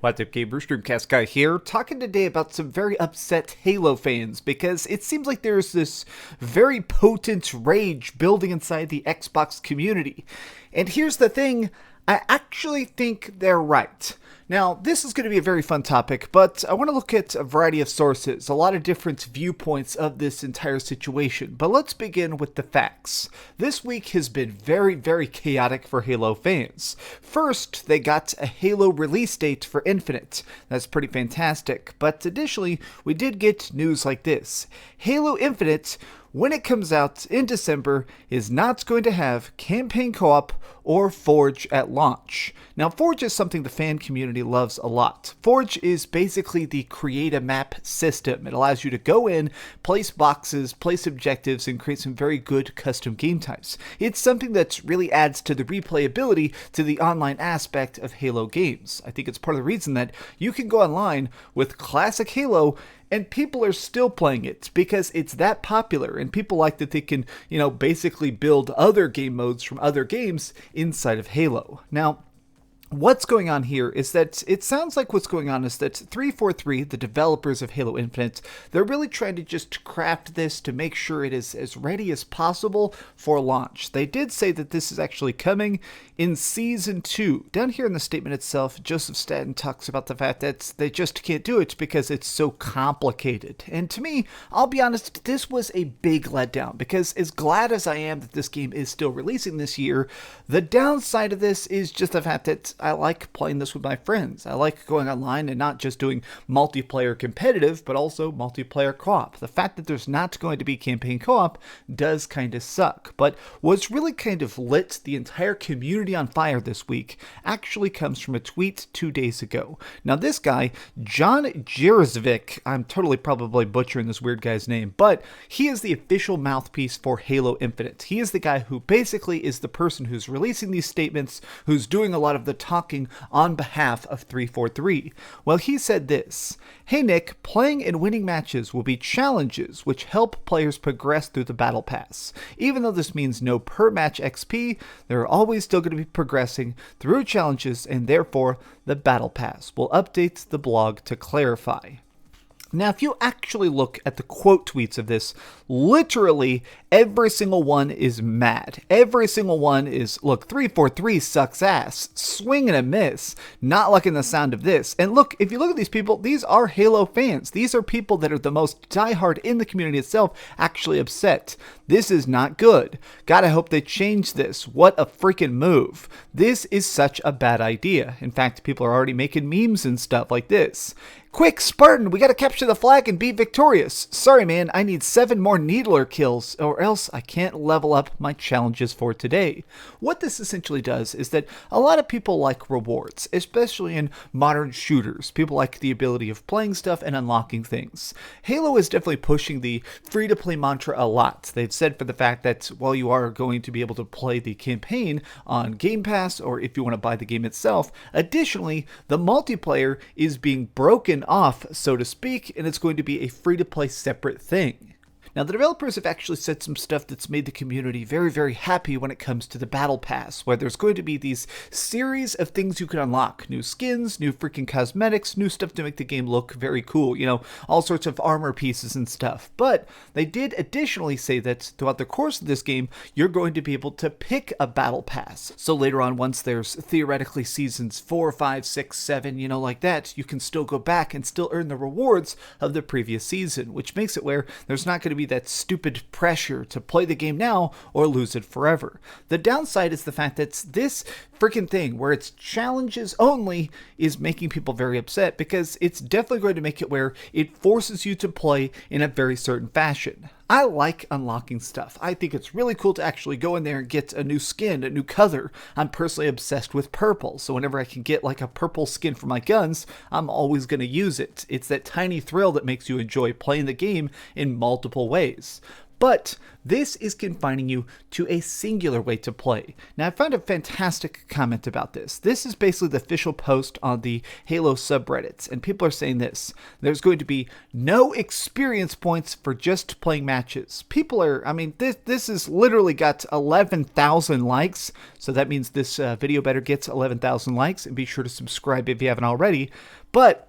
What's up, gamers? Dreamcastguy here, talking today about some very upset Halo fans because it seems like there's this very potent rage building inside the Xbox community. And here's the thing, I actually think they're right. Now, this is going to be a very fun topic, but I want to look at a variety of sources, a lot of different viewpoints of this entire situation. But let's begin with the facts. This week has been very, very chaotic for Halo fans. First, they got a Halo release date for Infinite. That's pretty fantastic. But additionally, we did get news like this. Halo Infinite, when it comes out in December, is not going to have campaign co-op or Forge at launch. Now, Forge is something the fan community loves a lot. Forge is basically the create a map system. It allows you to go in, place boxes, place objectives, and create some very good custom game types. It's something that really adds to the replayability to the online aspect of Halo games. I think it's part of the reason that you can go online with classic Halo and people are still playing it because it's that popular, and people like that they can, basically build other game modes from other games inside of Halo. Now, what's going on here is that it sounds like what's going on is that 343, the developers of Halo Infinite, they're really trying to just craft this to make sure it is as ready as possible for launch. They did say that this is actually coming in Season 2. Down here in the statement itself, Joseph Staten talks about the fact that they just can't do it because it's so complicated. And to me, I'll be honest, this was a big letdown because as glad as I am that this game is still releasing this year, the downside of this is just the fact that I like playing this with my friends. I like going online and not just doing multiplayer competitive, but also multiplayer co-op. The fact that there's not going to be campaign co-op does kind of suck. But what's really kind of lit the entire community on fire this week actually comes from a tweet 2 days ago. Now this guy, John Jirzovic, I'm totally probably butchering this weird guy's name, but he is the official mouthpiece for Halo Infinite. He is the guy who basically is the person who's releasing these statements, who's doing a lot of the talking on behalf of 343. Well, he said this: "Hey Nick, playing and winning matches will be challenges which help players progress through the battle pass. Even though this means no per match XP, they're always still going to be progressing through challenges, and therefore the battle pass will update the blog to clarify." Now, if you actually look at the quote tweets of this, literally every single one is mad. Every single one is, look, 343 sucks ass, swing and a miss, not liking the sound of this. And look, if you look at these people, these are Halo fans. These are people that are the most diehard in the community itself actually upset. This is not good. God, I hope they change this. What a freaking move. This is such a bad idea. In fact, people are already making memes and stuff like this. "Quick, Spartan, we gotta capture the flag and be victorious. Sorry, man, I need 7 more Needler kills, or else I can't level up my challenges for today." What this essentially does is that a lot of people like rewards, especially in modern shooters. People like the ability of playing stuff and unlocking things. Halo is definitely pushing the free-to-play mantra a lot. They've said for the fact that while you are going to be able to play the campaign on Game Pass, or if you want to buy the game itself, additionally, the multiplayer is being broken off, so to speak, and it's going to be a free-to-play separate thing. Now, the developers have actually said some stuff that's made the community very, very happy when it comes to the Battle Pass, where there's going to be these series of things you can unlock. New skins, new freaking cosmetics, new stuff to make the game look very cool, all sorts of armor pieces and stuff. But they did additionally say that throughout the course of this game, you're going to be able to pick a Battle Pass. So later on, once there's theoretically seasons 4, 5, 6, 7, like that, you can still go back and still earn the rewards of the previous season, which makes it where there's not going to be that stupid pressure to play the game now or lose it forever. The downside is the fact that this freaking thing where it's challenges only is making people very upset because it's definitely going to make it where it forces you to play in a very certain fashion. I like unlocking stuff. I think it's really cool to actually go in there and get a new skin, a new color. I'm personally obsessed with purple, so whenever I can get like a purple skin for my guns, I'm always going to use it. It's that tiny thrill that makes you enjoy playing the game in multiple ways. But this is confining you to a singular way to play. Now, I found a fantastic comment about this. This is basically the official post on the Halo subreddits, and people are saying this. There's going to be no experience points for just playing matches. People are, this has literally got 11,000 likes, so that means this video better get 11,000 likes, and be sure to subscribe if you haven't already. But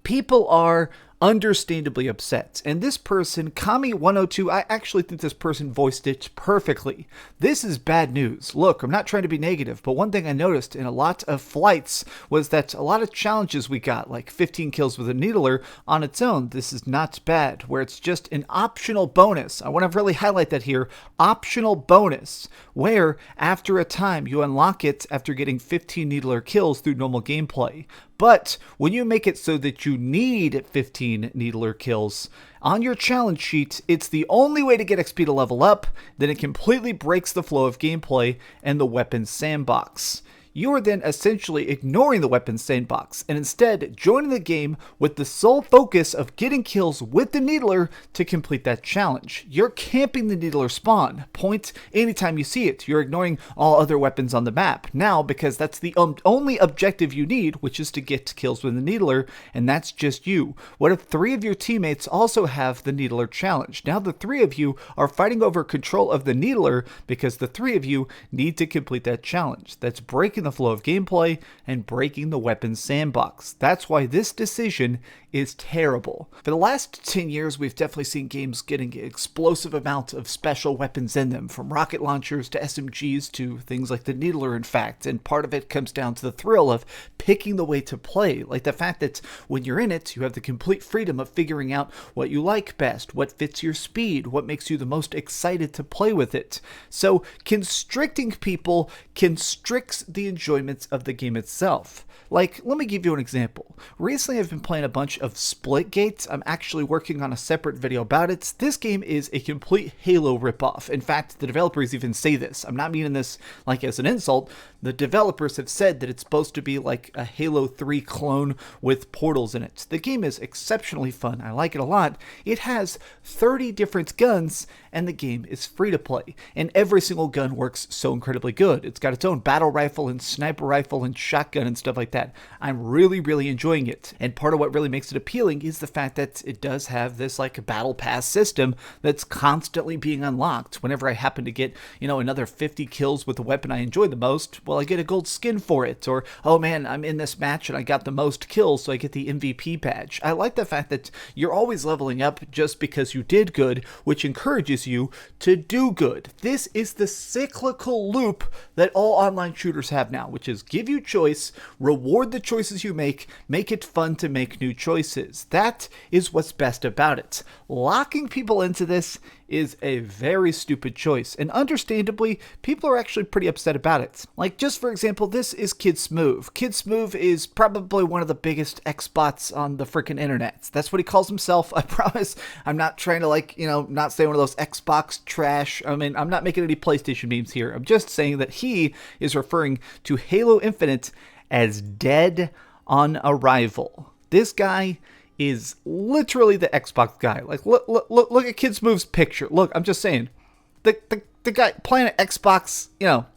people are understandably upset. And this person, Kami102, I actually think this person voiced it perfectly. This is bad news. Look, I'm not trying to be negative, but one thing I noticed in a lot of flights was that a lot of challenges we got, like 15 kills with a needler on its own, this is not bad, where it's just an optional bonus. I want to really highlight that here. Optional bonus, where after a time you unlock it after getting 15 needler kills through normal gameplay. But when you make it so that you need 15 needler kills on your challenge sheet, it's the only way to get XP to level up, then it completely breaks the flow of gameplay and the weapons sandbox. You are then essentially ignoring the weapons sandbox and instead joining the game with the sole focus of getting kills with the needler to complete that challenge. You're camping the needler spawn point anytime you see it. You're ignoring all other weapons on the map now because that's the only objective you need, which is to get kills with the needler, and that's just you. What if 3 of your teammates also have the needler challenge? Now the 3 of you are fighting over control of the needler because the 3 of you need to complete that challenge. That's breaking the flow of gameplay and breaking the weapons sandbox. That's why this decision is terrible. For the last 10 years, we've definitely seen games getting an explosive amount of special weapons in them, from rocket launchers to SMGs to things like the needler, in fact, and part of it comes down to the thrill of picking the way to play, like the fact that when you're in it, you have the complete freedom of figuring out what you like best, what fits your speed, what makes you the most excited to play with it. So constricting people constricts the enjoyment of the game itself. Like, let me give you an example. Recently, I've been playing a bunch of Splitgate. I'm actually working on a separate video about it. This game is a complete Halo ripoff. In fact, the developers even say this. I'm not meaning this like as an insult. The developers have said that it's supposed to be like a Halo 3 clone with portals in it. The game is exceptionally fun. I like it a lot. It has 30 different guns, and the game is free to play. And every single gun works so incredibly good. It's got its own battle rifle and sniper rifle and shotgun and stuff like that. I'm really enjoying it. And part of what really makes it appealing is the fact that it does have this like battle pass system that's constantly being unlocked. Whenever I happen to get, another 50 kills with the weapon I enjoy the most, well, I get a gold skin for it. Or, oh man, I'm in this match and I got the most kills, so I get the MVP badge. I like the fact that you're always leveling up just because you did good, which encourages you to do good. This is the cyclical loop that all online shooters have now, which is give you choice, reward the choices you make it fun to make new choices. That is what's best about it. Locking people into this is a very stupid choice, and understandably, people are actually pretty upset about it. Like, just for example, this is Kid Smoove. Kid Smoove is probably one of the biggest Xbots on the freaking internet. That's what he calls himself. I promise I'm not trying to not say one of those Xbox trash. I'm not making any PlayStation memes here. I'm just saying that he is referring to Halo Infinite as dead on arrival. This guy is literally the Xbox guy. Like, look at Kid Smoove's picture. Look, I'm just saying, the guy playing an Xbox,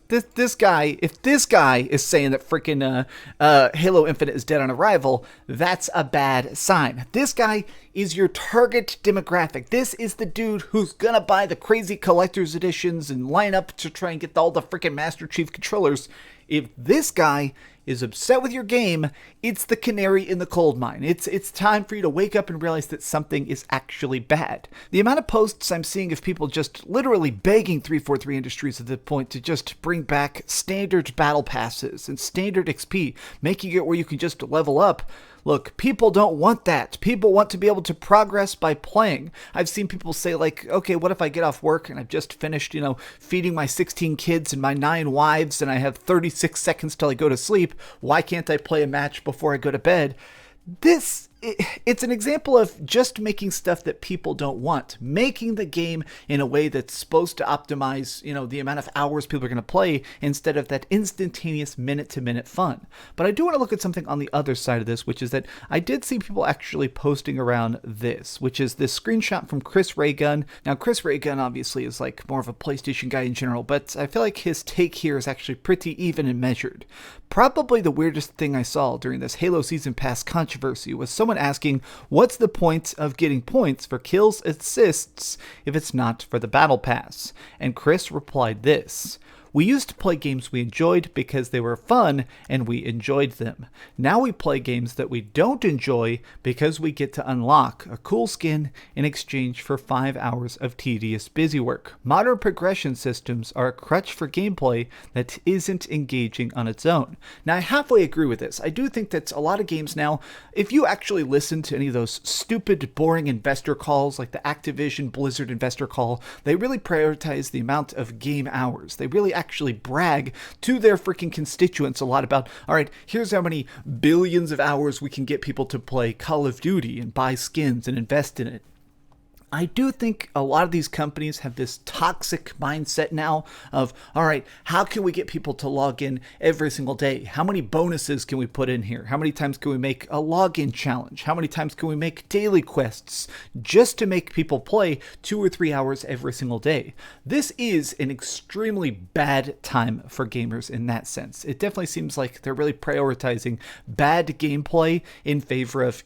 this guy, if this guy is saying that freaking Halo Infinite is dead on arrival, that's a bad sign. This guy is your target demographic. This is the dude who's gonna buy the crazy collector's editions and line up to try and get all the freaking Master Chief controllers. If this guy is upset with your game, it's the canary in the coal mine. It's time for you to wake up and realize that something is actually bad. The amount of posts I'm seeing of people just literally begging 343 Industries at this point to just bring back standard battle passes and standard XP, making it where you can just level up. Look, people don't want that. People want to be able to progress by playing. I've seen people say like, okay, what if I get off work and I've just finished, feeding my 16 kids and my 9 wives and I have 36 seconds till I go to sleep. Why can't I play a match before I go to bed? This it's an example of just making stuff that people don't want, making the game in a way that's supposed to optimize, the amount of hours people are going to play instead of that instantaneous minute-to-minute fun. But I do want to look at something on the other side of this, which is that I did see people actually posting around this, which is this screenshot from Chris Raygun. Now, Chris Raygun obviously is like more of a PlayStation guy in general, but I feel like his take here is actually pretty even and measured. Probably the weirdest thing I saw during this Halo Season Pass controversy was someone asking, what's the point of getting points for kills assists if it's not for the battle pass? And Chris replied this: we used to play games we enjoyed because they were fun and we enjoyed them. Now we play games that we don't enjoy because we get to unlock a cool skin in exchange for 5 hours of tedious busy work. Modern progression systems are a crutch for gameplay that isn't engaging on its own. Now, I halfway agree with this. I do think that a lot of games now, if you actually listen to any of those stupid, boring investor calls like the Activision Blizzard investor call, they really prioritize the amount of game hours. They really actually brag to their freaking constituents a lot about, all right, here's how many billions of hours we can get people to play Call of Duty and buy skins and invest in it. I do think a lot of these companies have this toxic mindset now of, all right, how can we get people to log in every single day? How many bonuses can we put in here? How many times can we make a login challenge? How many times can we make daily quests just to make people play 2 or 3 hours every single day? This is an extremely bad time for gamers in that sense. It definitely seems like they're really prioritizing bad gameplay in favor of,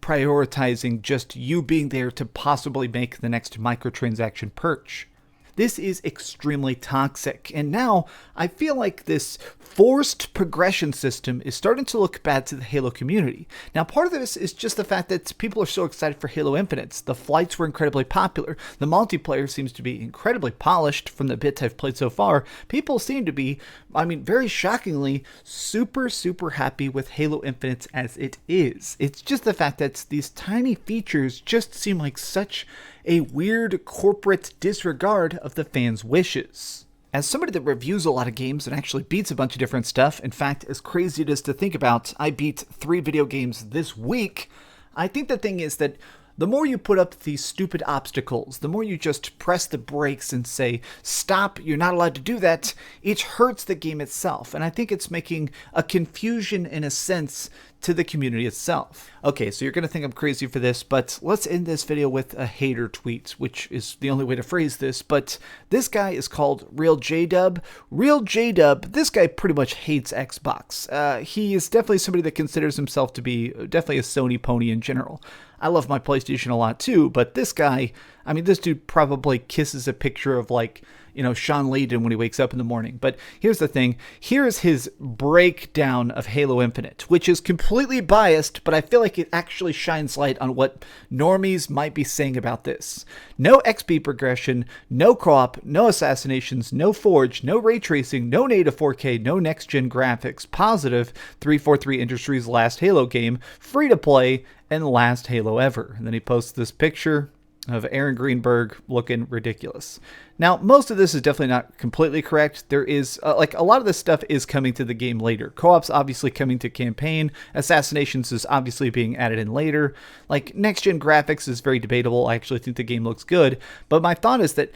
prioritizing just you being there to possibly make the next microtransaction perch. This is extremely toxic, and now I feel like this forced progression system is starting to look bad to the Halo community. Now, part of this is just the fact that people are so excited for Halo Infinite. The flights were incredibly popular. The multiplayer seems to be incredibly polished from the bits I've played so far. People seem to be, very shockingly, super, super happy with Halo Infinite as it is. It's just the fact that these tiny features just seem like such a weird corporate disregard of the fans' wishes. As somebody that reviews a lot of games and actually beats a bunch of different stuff, in fact, as crazy it is to think about, I beat 3 video games this week, I think the thing is that the more you put up these stupid obstacles, the more you just press the brakes and say, stop, you're not allowed to do that, it hurts the game itself. And I think it's making a confusion in a sense to the community itself. Okay, so you're going to think I'm crazy for this, but let's end this video with a hater tweet, which is the only way to phrase this, but this guy is called Real J-Dub. Real J-Dub, this guy pretty much hates Xbox. He is definitely somebody that considers himself to be definitely a Sony pony in general. I love my PlayStation a lot too, but this guy, this dude probably kisses a picture of Sean Layden when he wakes up in the morning. But here's the thing. Here's his breakdown of Halo Infinite, which is completely biased, but I feel like it actually shines light on what normies might be saying about this. No XP progression, no co-op, no assassinations, no forge, no ray tracing, no native 4K, no next-gen graphics, positive 343 Industries' last Halo game, free to play, and last Halo ever. And then he posts this picture of Aaron Greenberg looking ridiculous. Now, most of this is definitely not completely correct. There is, a lot of this stuff is coming to the game later. Co-op's obviously coming to campaign. Assassinations is obviously being added in later. Next-gen graphics is very debatable. I actually think the game looks good. But my thought is that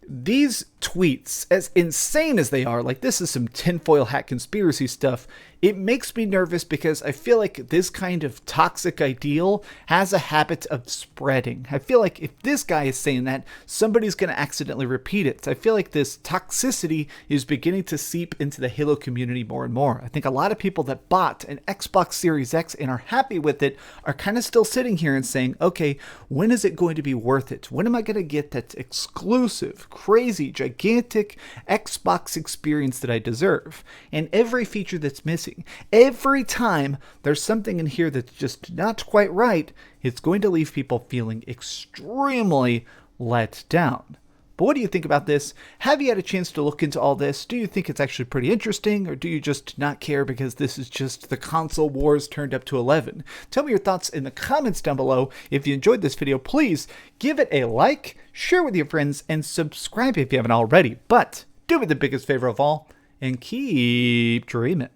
these tweets, as insane as they are, this is some tinfoil hat conspiracy stuff, it makes me nervous because I feel like this kind of toxic ideal has a habit of spreading. I feel like if this guy is saying that, somebody's going to accidentally repeat it. I feel like this toxicity is beginning to seep into the Halo community more and more. I think a lot of people that bought an Xbox Series X and are happy with it are kind of still sitting here and saying, okay, when is it going to be worth it? When am I going to get that exclusive, crazy, gigantic Xbox experience that I deserve? And every feature that's missing, every time there's something in here that's just not quite right, it's going to leave people feeling extremely let down. But what do you think about this? Have you had a chance to look into all this? Do you think it's actually pretty interesting, or do you just not care because this is just the console wars turned up to 11? Tell me your thoughts in the comments down below. If you enjoyed this video, please give it a like, share with your friends, and subscribe if you haven't already. But do me the biggest favor of all, and keep dreaming.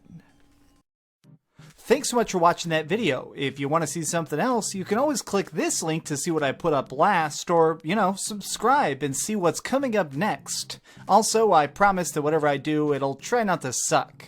Thanks so much for watching that video. If you want to see something else, you can always click this link to see what I put up last, or, subscribe and see what's coming up next. Also, I promise that whatever I do, it'll try not to suck.